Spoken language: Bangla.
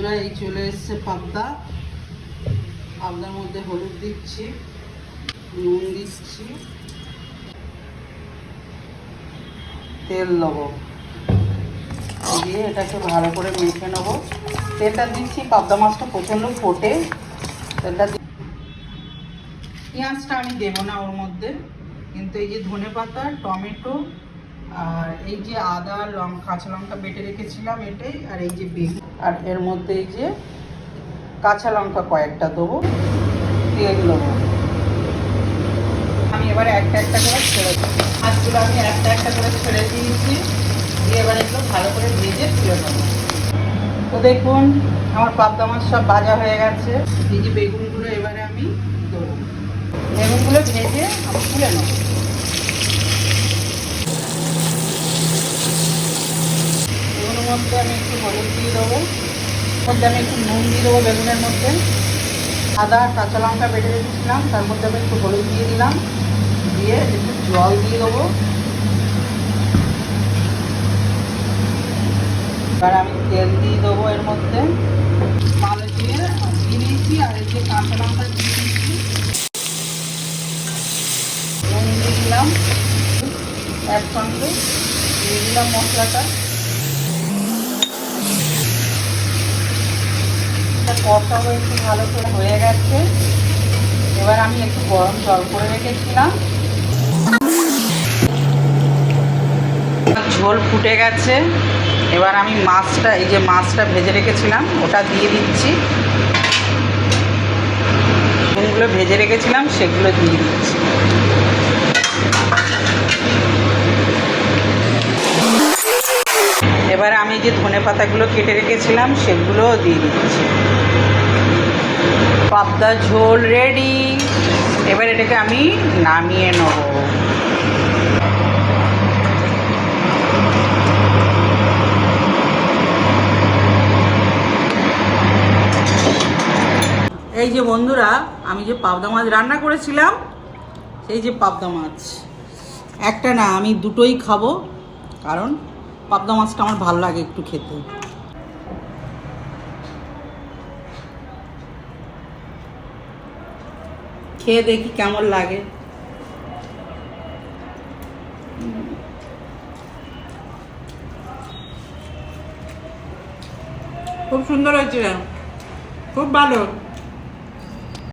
বন্ধুরা, এই চলে এসছে পাবদা। পাবদার মধ্যে হলুদ দিচ্ছি, নুন দিচ্ছি, তেল দেবো, দিয়ে এটাকে ভালো করে মেখে নেবো। তেলটা দিচ্ছি, পাবদা মাছটা প্রচণ্ড ফোটে। তেলটা পেঁয়াজটা আমি দেবো না ওর মধ্যে, কিন্তু এই যে ধনেপাতা, টমেটো আর এই যে আদা, কাঁচা লঙ্কা বেটে রেখেছিলাম এটাই, আর এই যে বেগুন, আর এর মধ্যে এই যে কাঁচা লঙ্কা কয়েকটা দেবো, তেল দেবো। আমি এবারে একটা একটা করে ছেড়ে দেবো। মাছগুলো আমি একটা একটা করে ছেড়ে দিয়েছি, দিয়ে এবার এগুলো ভালো করে ভেজে তুলে নেবো। তো দেখুন আমার পাবদা মাছ সব ভাজা হয়ে গেছে। এই যে বেগুনগুলো এবারে আমি দেবো, বেগুনগুলো ভেজে আমি তুলে নেবো। বেগুনের মধ্যে আমি একটু হলুদ দিয়ে দেবো, মধ্যে আমি একটু নুন দিয়ে দেবো বেগুনের মধ্যে। আদা কাঁচা লঙ্কা বেটে রেখেছিলাম, তার মধ্যে আমি একটু হলুদ দিয়ে দিলাম, দিয়ে একটু জল দিয়ে দেবো। এবার আমি তেল দিয়ে দেবো এর মধ্যে, ভালো দিয়ে দিয়েছি, আর এই যে কাঁচা লঙ্কা দিয়ে দিচ্ছি, নুন দিয়ে দিলাম, একসঙ্গে দিয়ে দিলাম মশলাটা। কষা একটু ভালো করে হয়ে গেছে। এবার আমি একটু গরম জল করে রেখেছিলাম, ঝোল ফুটে গেছে। এবার আমি মাছটা, এই যে মাছটা ভেজে রেখেছিলাম ওটা দিয়ে দিচ্ছি, কোনগুলো ভেজে রেখেছিলাম সেগুলো দিয়ে দিচ্ছি। এবার আমি যে ধনে পাতাগুলো কেটে রেখেছিলাম সেগুলোও দিয়ে দিচ্ছি। পাবদা ঝোল রেডি। এবার এটাকে আমি নামিয়ে নেব। এই যে বন্ধুরা, আমি যে পাবদা মাছ রান্না করেছিলাম, সেই যে পাবদা মাছ, একটা না আমি দুটোই খাবো, কারণ পাবদা মাছটা আমার ভালো লাগে একটু খেতে। খেয়ে দেখি কেমন লাগে। খুব সুন্দর হয়েছে, খুব ভালো।